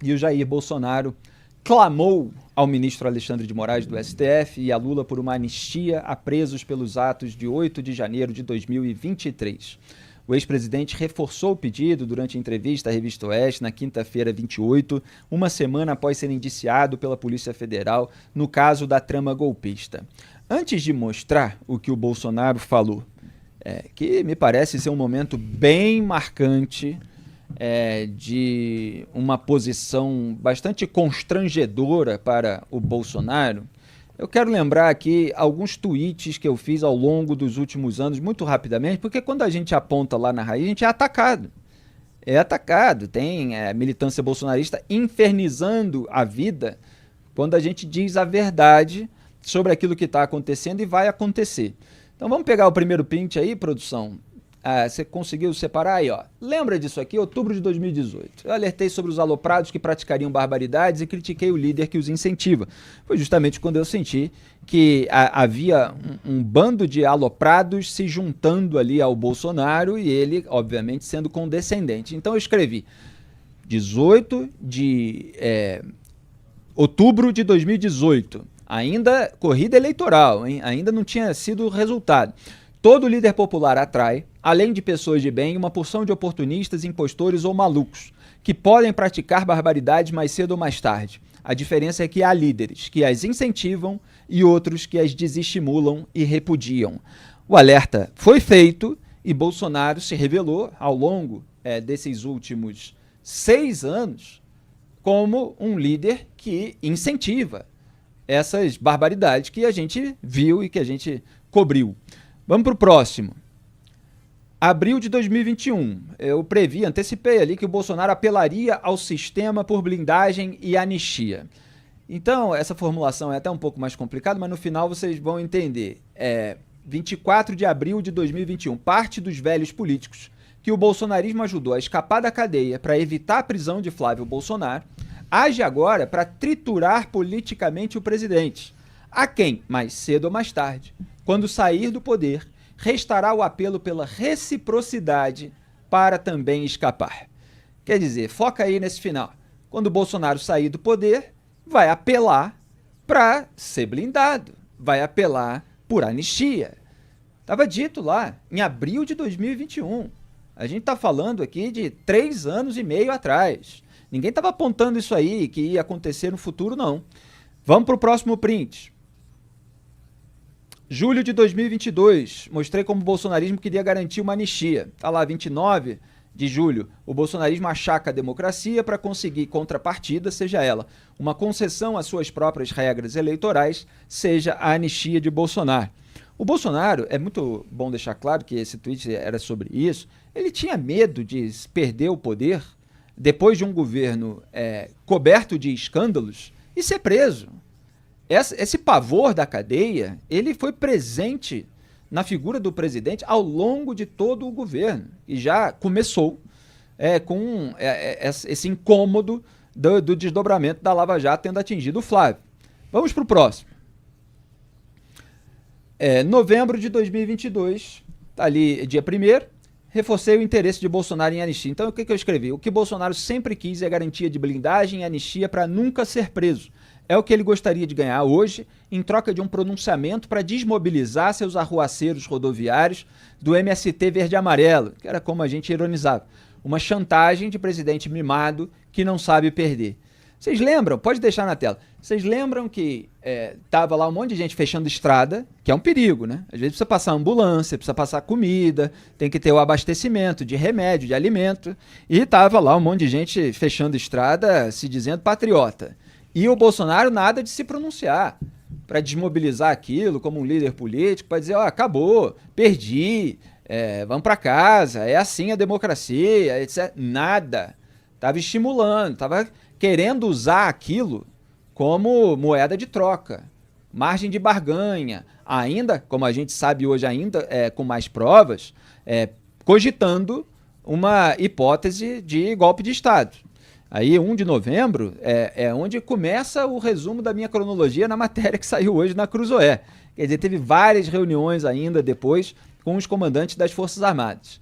E o Jair Bolsonaro clamou ao ministro Alexandre de Moraes do STF e a Lula por uma anistia a presos pelos atos de 8 de janeiro de 2023. O ex-presidente reforçou o pedido durante a entrevista à Revista Oeste na quinta-feira 28, uma semana após ser indiciado pela Polícia Federal no caso da trama golpista. Antes de mostrar o que o Bolsonaro falou, que me parece ser um momento bem marcante de uma posição bastante constrangedora para o Bolsonaro, eu quero lembrar aqui alguns tweets que eu fiz ao longo dos últimos anos, muito rapidamente, porque quando a gente aponta lá na raiz, a gente é atacado. É atacado. Tem militância bolsonarista infernizando a vida quando a gente diz a verdade sobre aquilo que está acontecendo e vai acontecer. Então vamos pegar o primeiro print aí, produção. Você conseguiu separar aí, ó. Lembra disso aqui? Outubro de 2018. Eu alertei sobre os aloprados que praticariam barbaridades e critiquei o líder que os incentiva. Foi justamente quando eu senti que havia um bando de aloprados se juntando ali ao Bolsonaro e ele, obviamente, sendo condescendente. Então eu escrevi 18 de outubro de 2018. Ainda corrida eleitoral, hein? Ainda não tinha sido o resultado. Todo líder popular atrai, além de pessoas de bem, uma porção de oportunistas, impostores ou malucos, que podem praticar barbaridades mais cedo ou mais tarde. A diferença é que há líderes que as incentivam e outros que as desestimulam e repudiam. O alerta foi feito e Bolsonaro se revelou, ao longo desses últimos 6 anos, como um líder que incentiva essas barbaridades que a gente viu e que a gente cobriu. Vamos para o próximo. Abril de 2021, eu antecipei ali que o Bolsonaro apelaria ao sistema por blindagem e anistia. Então, essa formulação é até um pouco mais complicada, mas no final vocês vão entender. 24 de abril de 2021, parte dos velhos políticos que o bolsonarismo ajudou a escapar da cadeia para evitar a prisão de Flávio Bolsonaro, age agora para triturar politicamente o presidente, a quem, mais cedo ou mais tarde, quando sair do poder, restará o apelo pela reciprocidade para também escapar. Quer dizer, foca aí nesse final. Quando o Bolsonaro sair do poder, vai apelar para ser blindado, vai apelar por anistia. Estava dito lá, em abril de 2021. A gente está falando aqui de 3 anos e meio atrás. Ninguém estava apontando isso aí, que ia acontecer no futuro, não. Vamos para o próximo print. Julho de 2022, mostrei como o bolsonarismo queria garantir uma anistia. Está lá, 29 de julho, o bolsonarismo achaca a democracia para conseguir contrapartida, seja ela uma concessão às suas próprias regras eleitorais, seja a anistia de Bolsonaro. O Bolsonaro, é muito bom deixar claro que esse tweet era sobre isso, ele tinha medo de perder o poder depois de um governo coberto de escândalos e ser preso. Esse pavor da cadeia, ele foi presente na figura do presidente ao longo de todo o governo. E já começou com esse incômodo do desdobramento da Lava Jato tendo atingido o Flávio. Vamos para o próximo. Novembro de 2022, tá ali dia 1º, reforcei o interesse de Bolsonaro em anistia. Então, o que eu escrevi? O que Bolsonaro sempre quis é garantia de blindagem e anistia para nunca ser preso. É o que ele gostaria de ganhar hoje, em troca de um pronunciamento para desmobilizar seus arruaceiros rodoviários do MST verde e amarelo, que era como a gente ironizava. Uma chantagem de presidente mimado que não sabe perder. Vocês lembram? Pode deixar na tela. Vocês lembram que tava lá um monte de gente fechando estrada, que é um perigo, né? Às vezes precisa passar ambulância, precisa passar comida, tem que ter o abastecimento de remédio, de alimento. E tava lá um monte de gente fechando estrada, se dizendo patriota. E o Bolsonaro nada de se pronunciar para desmobilizar aquilo como um líder político, para dizer, acabou, perdi, vamos para casa, é assim a democracia, etc. Nada. Estava estimulando, estava querendo usar aquilo como moeda de troca, margem de barganha, ainda, como a gente sabe hoje ainda, com mais provas, cogitando uma hipótese de golpe de Estado. Aí, 1 de novembro, é onde começa o resumo da minha cronologia na matéria que saiu hoje na Cruzoé. Quer dizer, teve várias reuniões ainda depois com os comandantes das Forças Armadas.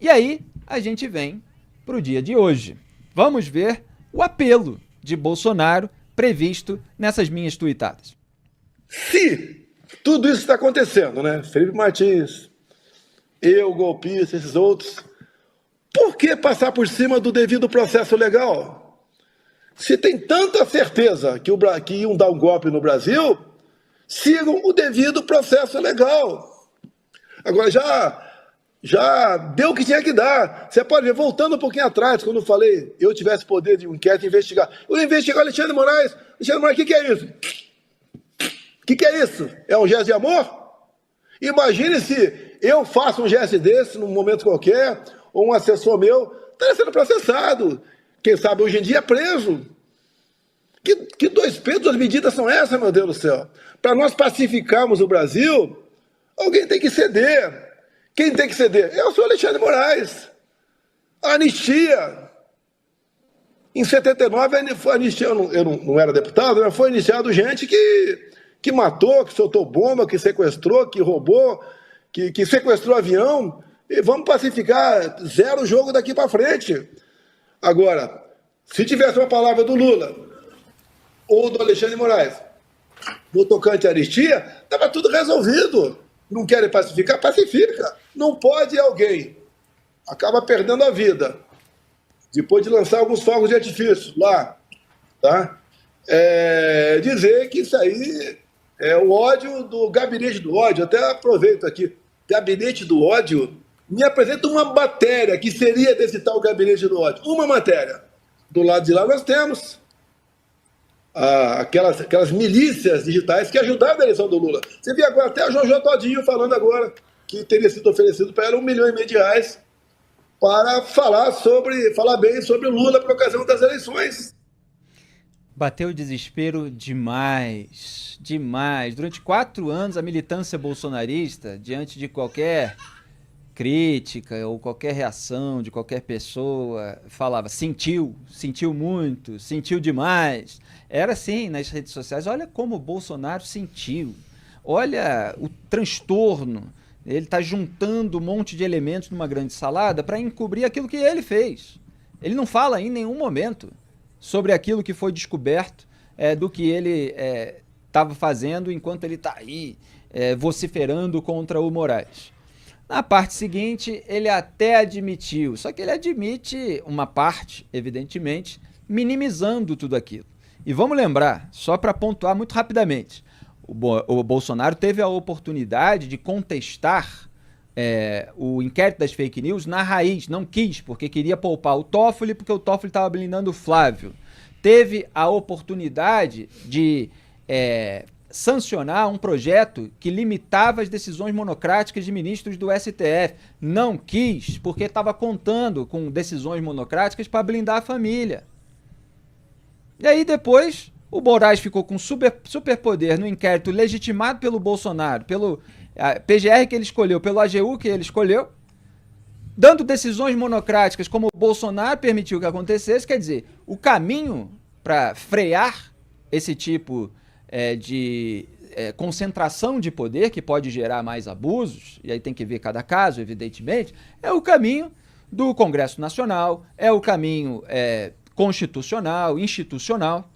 E aí, a gente vem para o dia de hoje. Vamos ver o apelo de Bolsonaro previsto nessas minhas tuitadas. Se tudo isso está acontecendo, né? Felipe Martins, eu, golpista, esses outros, por que passar por cima do devido processo legal? Se tem tanta certeza que iam dar um golpe no Brasil, sigam o devido processo legal. Agora, já deu o que tinha que dar. Você pode ver, voltando um pouquinho atrás, quando eu falei, eu tivesse poder de um inquérito investigar. Eu investigar Alexandre Moraes. Alexandre Moraes, o que é isso? O que é isso? É um gesto de amor? Imagine se eu faço um gesto desse num momento qualquer, ou um assessor meu estaria sendo processado. Quem sabe hoje em dia é preso. Que dois pesos, duas medidas são essas, meu Deus do céu? Para nós pacificarmos o Brasil, alguém tem que ceder. Quem tem que ceder? É o senhor Alexandre Moraes. A anistia. Em 79, foi anistia, eu não era deputado, mas foi iniciado gente que matou, que soltou bomba, que sequestrou, que roubou, que sequestrou avião. E vamos pacificar, zero jogo daqui para frente. Agora, se tivesse uma palavra do Lula ou do Alexandre Moraes no tocante à anistia, estava tudo resolvido. Não querem pacificar? Pacifica. Não pode alguém acaba perdendo a vida depois de lançar alguns fogos de artifício lá, tá? Dizer que isso aí é o ódio do gabinete do ódio. Até aproveito aqui, gabinete do ódio, me apresenta uma matéria que seria desse tal gabinete do ódio. Uma matéria. Do lado de lá nós temos aquelas milícias digitais que ajudaram a eleição do Lula. Você viu agora até a Jojo Todinho falando agora que teria sido oferecido para ela R$1,5 milhão para falar bem sobre o Lula por ocasião das eleições. Bateu o desespero demais, demais. Durante 4 anos, a militância bolsonarista, diante de qualquer crítica ou qualquer reação de qualquer pessoa, falava, sentiu muito, sentiu demais. Era assim nas redes sociais. Olha como o Bolsonaro sentiu. Olha o transtorno. Ele está juntando um monte de elementos numa grande salada para encobrir aquilo que ele fez. Ele não fala em nenhum momento sobre aquilo que foi descoberto, do que ele estava fazendo enquanto ele está aí vociferando contra o Moraes. Na parte seguinte, ele até admitiu, só que ele admite uma parte, evidentemente, minimizando tudo aquilo. E vamos lembrar, só para pontuar muito rapidamente, o Bolsonaro teve a oportunidade de contestar o inquérito das fake news na raiz, não quis, porque queria poupar o Toffoli, porque o Toffoli estava blindando o Flávio. Teve a oportunidade de sancionar um projeto que limitava as decisões monocráticas de ministros do STF. Não quis, porque estava contando com decisões monocráticas para blindar a família. E aí depois o Moraes ficou com superpoder no inquérito legitimado pelo Bolsonaro, pelo PGR que ele escolheu, pelo AGU que ele escolheu, dando decisões monocráticas como o Bolsonaro permitiu que acontecesse. Quer dizer, o caminho para frear esse tipo de concentração de poder, que pode gerar mais abusos, e aí tem que ver cada caso, evidentemente, é o caminho do Congresso Nacional, é o caminho constitucional, institucional,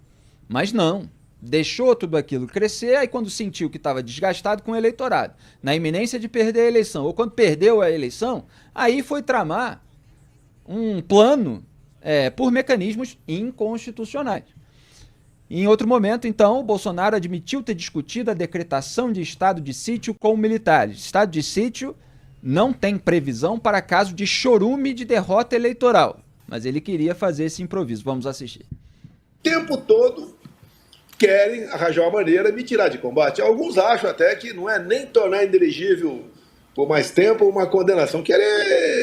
mas não. Deixou tudo aquilo crescer, aí quando sentiu que estava desgastado com o eleitorado, na iminência de perder a eleição, ou quando perdeu a eleição, aí foi tramar um plano por mecanismos inconstitucionais. Em outro momento, então, o Bolsonaro admitiu ter discutido a decretação de estado de sítio com militares. Estado de sítio não tem previsão para caso de chorume de derrota eleitoral, mas ele queria fazer esse improviso. Vamos assistir. O tempo todo querem arranjar uma maneira de me tirar de combate. Alguns acham até que não é nem tornar inelegível por mais tempo uma condenação, querem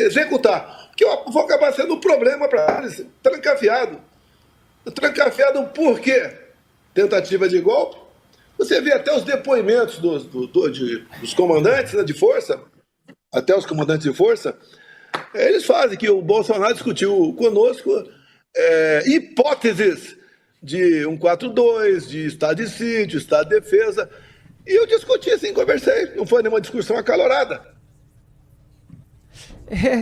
executar. Porque eu vou acabar sendo um problema para eles, trancafiado. Trancafiado por quê? Tentativa de golpe. Você vê até os depoimentos dos comandantes, né, de força, até os comandantes de força, eles fazem que o Bolsonaro discutiu conosco hipóteses de 142, de estado de sítio, estado de defesa. E eu discuti assim, conversei. Não foi nenhuma discussão acalorada.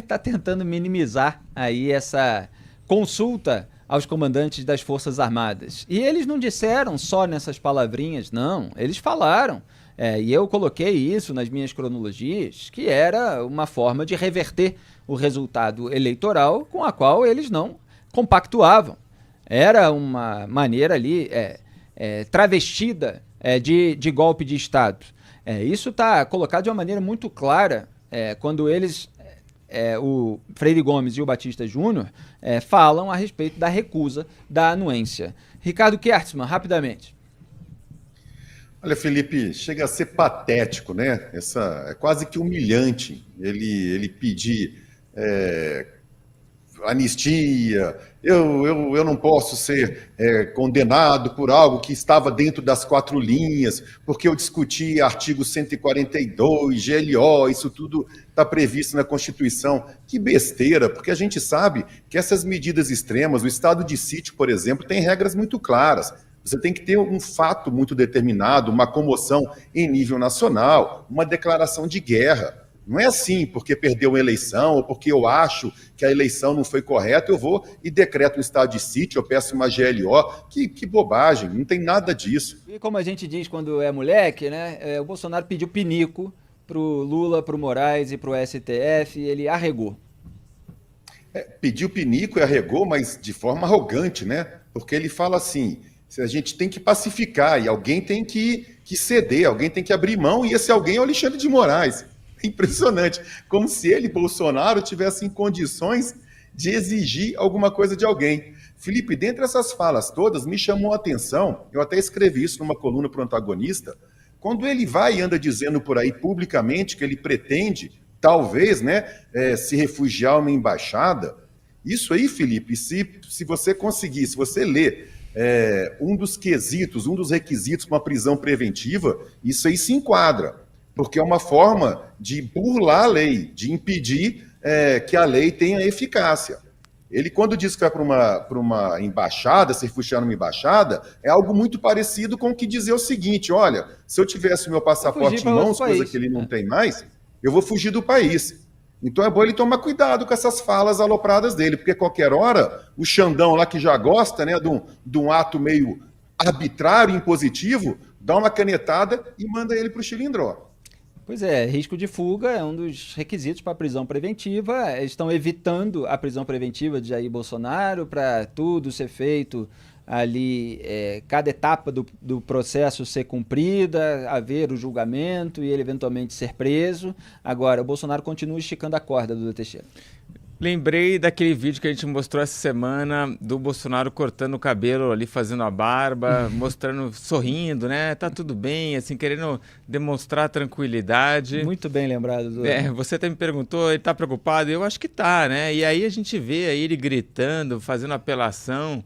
Tá tentando minimizar aí essa consulta aos comandantes das Forças Armadas. E eles não disseram só nessas palavrinhas, não, eles falaram. E eu coloquei isso nas minhas cronologias, que era uma forma de reverter o resultado eleitoral com a qual eles não compactuavam. Era uma maneira ali travestida de golpe de Estado. Isso está colocado de uma maneira muito clara quando eles, o Freire Gomes e o Batista Júnior, falam a respeito da recusa da anuência. Ricardo Kertzmann, rapidamente. Olha, Felipe, chega a ser patético, né? É quase que humilhante ele pedir anistia. Eu não posso ser condenado por algo que estava dentro das 4 linhas, porque eu discuti artigo 142, GLO, isso tudo está previsto na Constituição. Que besteira, porque a gente sabe que essas medidas extremas, o estado de sítio, por exemplo, tem regras muito claras. Você tem que ter um fato muito determinado, uma comoção em nível nacional, uma declaração de guerra. Não é assim, porque perdeu uma eleição, ou porque eu acho que a eleição não foi correta, eu vou e decreto um estado de sítio, eu peço uma GLO. Que bobagem, não tem nada disso. E como a gente diz quando é moleque, né? O Bolsonaro pediu pinico pro Lula, pro Moraes e pro STF, e ele arregou. Pediu pinico e arregou, mas de forma arrogante, né? Porque ele fala assim: a gente tem que pacificar e alguém tem que ceder, alguém tem que abrir mão, e esse alguém é o Alexandre de Moraes. Impressionante, como se ele, Bolsonaro, tivesse em condições de exigir alguma coisa de alguém. Felipe, dentre essas falas todas, me chamou a atenção, eu até escrevi isso numa coluna para o Antagonista, quando ele vai e anda dizendo por aí publicamente que ele pretende, talvez, se refugiar uma embaixada. Isso aí, Felipe, se você conseguir, se você ler um dos quesitos, um dos requisitos para uma prisão preventiva, isso aí se enquadra, porque é uma forma de burlar a lei, de impedir que a lei tenha eficácia. Ele, quando diz que vai para uma embaixada, se refugiar numa embaixada, é algo muito parecido com o que dizer o seguinte: olha, se eu tivesse o meu passaporte em mãos, coisa que ele não tem mais, eu vou fugir do país. Então é bom ele tomar cuidado com essas falas alopradas dele, porque qualquer hora, o Xandão lá que já gosta de um ato meio arbitrário, impositivo, dá uma canetada e manda ele para o Chilindró. Pois é, risco de fuga é um dos requisitos para a prisão preventiva. Eles estão evitando a prisão preventiva de Jair Bolsonaro para tudo ser feito ali, cada etapa do processo ser cumprida, haver o julgamento e ele eventualmente ser preso. Agora, o Bolsonaro continua esticando a corda, Duda Teixeira. Lembrei daquele vídeo que a gente mostrou essa semana do Bolsonaro cortando o cabelo ali, fazendo a barba, mostrando, sorrindo, né? Tá tudo bem, assim, querendo demonstrar tranquilidade. Muito bem lembrado, Duda. Você até me perguntou, ele tá preocupado? Eu acho que tá, né? E aí a gente vê aí ele gritando, fazendo apelação,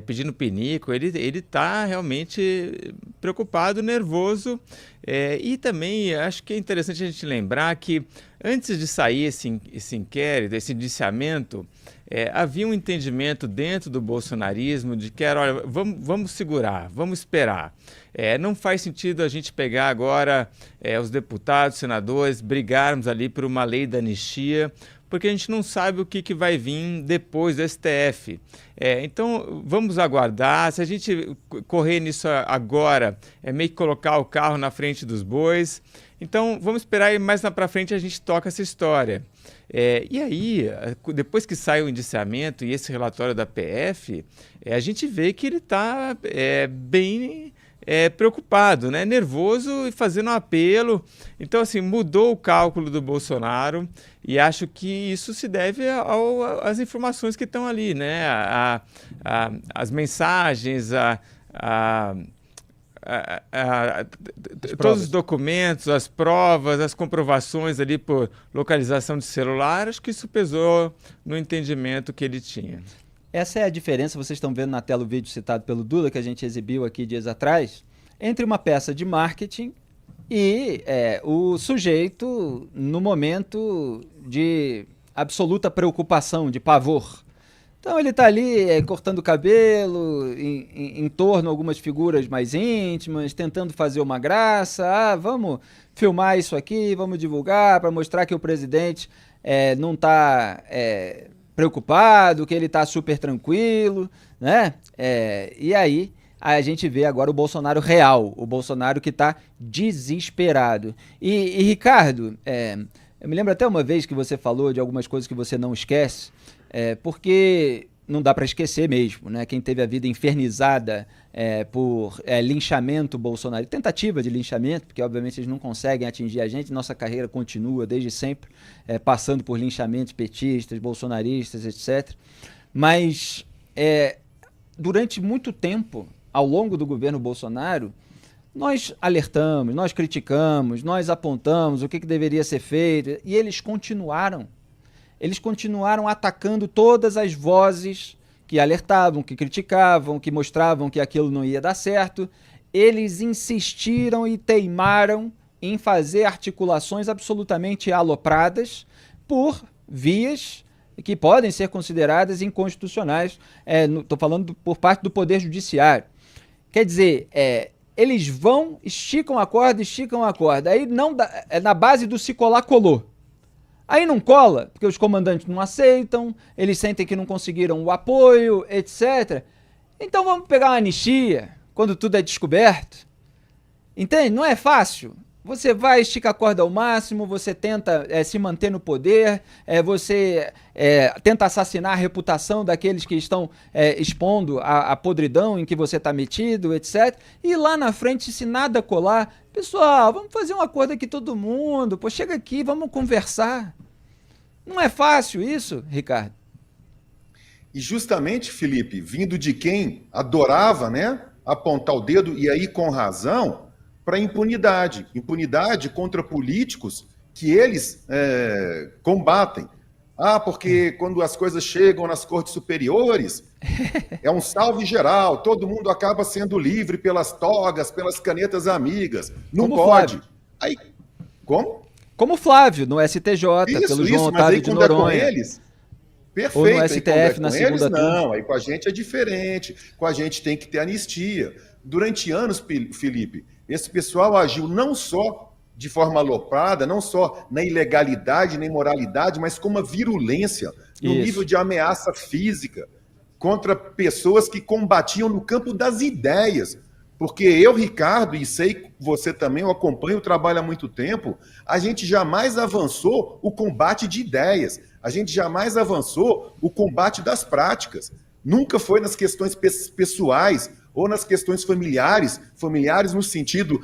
pedindo pinico, ele tá realmente preocupado, nervoso, e também acho que é interessante a gente lembrar que antes de sair esse inquérito, esse indiciamento, havia um entendimento dentro do bolsonarismo de que era, olha, vamos segurar, vamos esperar. Não faz sentido a gente pegar agora os deputados, senadores, brigarmos ali por uma lei da anistia, porque a gente não sabe o que vai vir depois do STF. Então, vamos aguardar. Se a gente correr nisso agora, é meio que colocar o carro na frente dos bois. Então, vamos esperar e mais para frente a gente toca essa história. E aí, depois que sai o indiciamento e esse relatório da PF, a gente vê que ele está bem preocupado, né? Nervoso e fazendo um apelo. Então, assim, mudou o cálculo do Bolsonaro e acho que isso se deve às informações que estão ali, né? As mensagens, todos os documentos, as provas, as comprovações ali por localização de celular, acho que isso pesou no entendimento que ele tinha. Essa é a diferença, vocês estão vendo na tela o vídeo citado pelo Duda, que a gente exibiu aqui dias atrás, entre uma peça de marketing e o sujeito no momento de absoluta preocupação, de pavor. Então ele está ali cortando o cabelo, em torno a algumas figuras mais íntimas, tentando fazer uma graça. Vamos filmar isso aqui, vamos divulgar para mostrar que o presidente não está preocupado, que ele está super tranquilo, né? E aí a gente vê agora o Bolsonaro real, o Bolsonaro que está desesperado. E Ricardo, eu me lembro até uma vez que você falou de algumas coisas que você não esquece, porque não dá para esquecer mesmo, né? Quem teve a vida infernizada por linchamento bolsonarista, tentativa de linchamento, porque obviamente eles não conseguem atingir a gente, nossa carreira continua desde sempre, passando por linchamentos petistas, bolsonaristas, etc. Mas durante muito tempo, ao longo do governo Bolsonaro, nós alertamos, nós criticamos, nós apontamos o que deveria ser feito, e eles continuaram atacando todas as vozes que alertavam, que criticavam, que mostravam que aquilo não ia dar certo. Eles insistiram e teimaram em fazer articulações absolutamente alopradas por vias que podem ser consideradas inconstitucionais. Estou falando por parte do Poder Judiciário. Quer dizer, eles vão, esticam a corda, aí não dá, na base do se colar, colou. Aí não cola, porque os comandantes não aceitam, eles sentem que não conseguiram o apoio, etc. Então vamos pegar uma anistia, quando tudo é descoberto. Entende? Não é fácil. Você vai, estica a corda ao máximo, você tenta se manter no poder, você tenta assassinar a reputação daqueles que estão expondo a podridão em que você está metido, etc. E lá na frente, se nada colar, pessoal, vamos fazer um acordo aqui todo mundo, pô, chega aqui, vamos conversar. Não é fácil isso, Ricardo? E justamente, Felipe, vindo de quem adorava, né, apontar o dedo, e aí com razão, para impunidade. Impunidade contra políticos que eles combatem. Porque quando as coisas chegam nas cortes superiores, é um salve geral, todo mundo acaba sendo livre pelas togas, pelas canetas amigas. Não Como pode. Flávio. Aí, como? Como Flávio, no STJ, pelo João Otávio de Noronha. Com eles, perfeito. Ou no STF, na segunda turma. Não, aí com a gente é diferente. Com a gente tem que ter anistia. Durante anos, Felipe, esse pessoal agiu não só de forma aloprada, não só na ilegalidade, nem moralidade, mas com uma virulência, no nível de ameaça física, contra pessoas que combatiam no campo das ideias. Porque eu, Ricardo, e sei que você também, eu acompanho o trabalho há muito tempo, a gente jamais avançou o combate de ideias, a gente jamais avançou o combate das práticas. Nunca foi nas questões pessoais ou nas questões familiares no sentido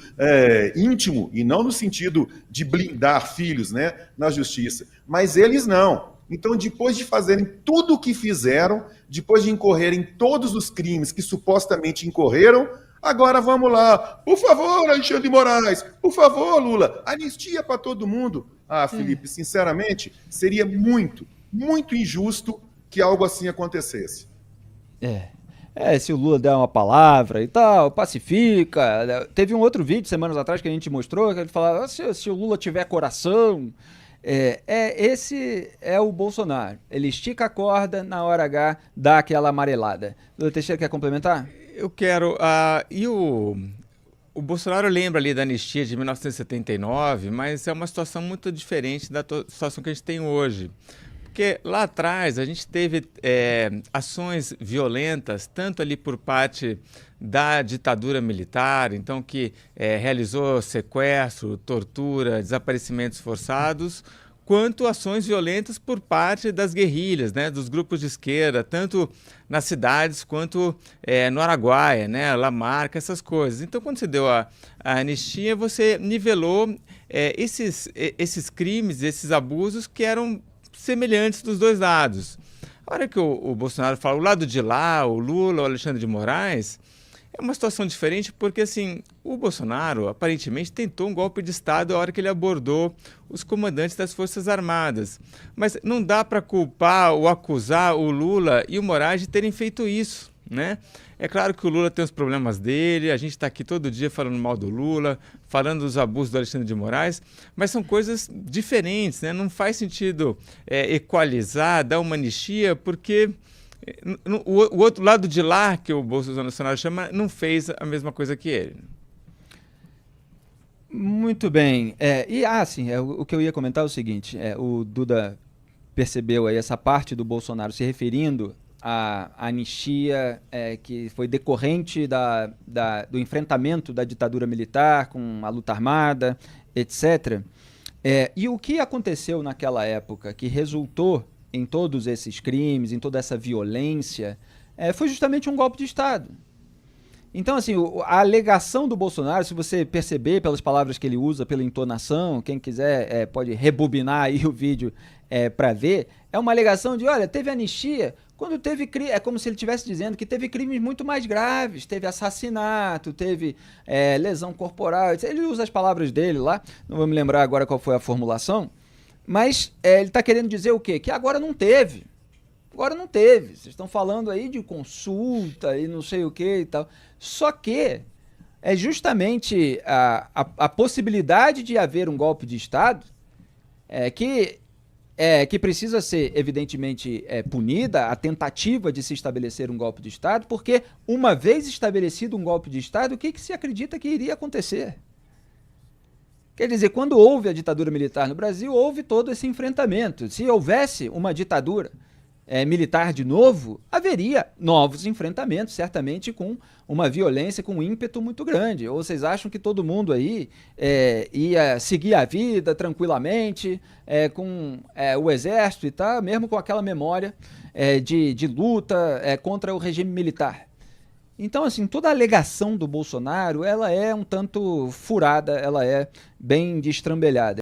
íntimo e não no sentido de blindar filhos, né, na justiça. Mas eles não. Então, depois de fazerem tudo o que fizeram, depois de incorrerem todos os crimes que supostamente incorreram, agora vamos lá. Por favor, Alexandre de Moraes. Por favor, Lula. Anistia para todo mundo. Felipe, sinceramente, seria muito, muito injusto que algo assim acontecesse. Se o Lula der uma palavra e tal, pacifica. Teve um outro vídeo semanas atrás que a gente mostrou, que ele falava, se o Lula tiver coração. Esse é o Bolsonaro. Ele estica a corda, na hora H, dá aquela amarelada. Lula Teixeira, quer complementar? Eu quero. O Bolsonaro lembra ali da anistia de 1979, mas é uma situação muito diferente da situação que a gente tem hoje. Porque lá atrás a gente teve ações violentas, tanto ali por parte da ditadura militar, então que realizou sequestro, tortura, desaparecimentos forçados, quanto ações violentas por parte das guerrilhas, né, dos grupos de esquerda, tanto nas cidades quanto no Araguaia, né, Lamarca, essas coisas. Então, quando você deu a anistia, você nivelou esses crimes, esses abusos que eram semelhantes dos dois lados. A hora que o Bolsonaro fala o lado de lá, o Lula, o Alexandre de Moraes, é uma situação diferente porque, assim, o Bolsonaro aparentemente tentou um golpe de Estado a hora que ele abordou os comandantes das Forças Armadas. Mas não dá para culpar ou acusar o Lula e o Moraes de terem feito isso, né? É claro que o Lula tem os problemas dele, a gente está aqui todo dia falando mal do Lula, falando dos abusos do Alexandre de Moraes, mas são coisas diferentes, né? Não faz sentido equalizar, dar uma anistia, porque o outro lado de lá, que o Bolsonaro chama, não fez a mesma coisa que ele. Muito bem. O que eu ia comentar é o seguinte, o Duda percebeu aí essa parte do Bolsonaro se referindo à anistia que foi decorrente do enfrentamento da ditadura militar com a luta armada, etc. E o que aconteceu naquela época que resultou em todos esses crimes, em toda essa violência, foi justamente um golpe de Estado. Então, assim, a alegação do Bolsonaro, se você perceber pelas palavras que ele usa, pela entonação, quem quiser pode rebobinar aí o vídeo para ver, é uma alegação de, olha, teve anistia quando teve crime, é como se ele estivesse dizendo que teve crimes muito mais graves, teve assassinato, teve lesão corporal, ele usa as palavras dele lá, não vou me lembrar agora qual foi a formulação, mas ele está querendo dizer o quê? Que agora não teve. Agora não teve. Vocês estão falando aí de consulta e não sei o que e tal. Só que é justamente a possibilidade de haver um golpe de Estado que precisa ser, evidentemente, punida, a tentativa de se estabelecer um golpe de Estado, porque uma vez estabelecido um golpe de Estado, o que se acredita que iria acontecer? Quer dizer, quando houve a ditadura militar no Brasil, houve todo esse enfrentamento. Se houvesse uma ditadura militar de novo, haveria novos enfrentamentos, certamente com uma violência, com um ímpeto muito grande. Ou vocês acham que todo mundo aí ia seguir a vida tranquilamente, com o exército e tal, mesmo com aquela memória de luta contra o regime militar? Então, assim, toda a alegação do Bolsonaro, ela é um tanto furada, ela é bem destrambelhada.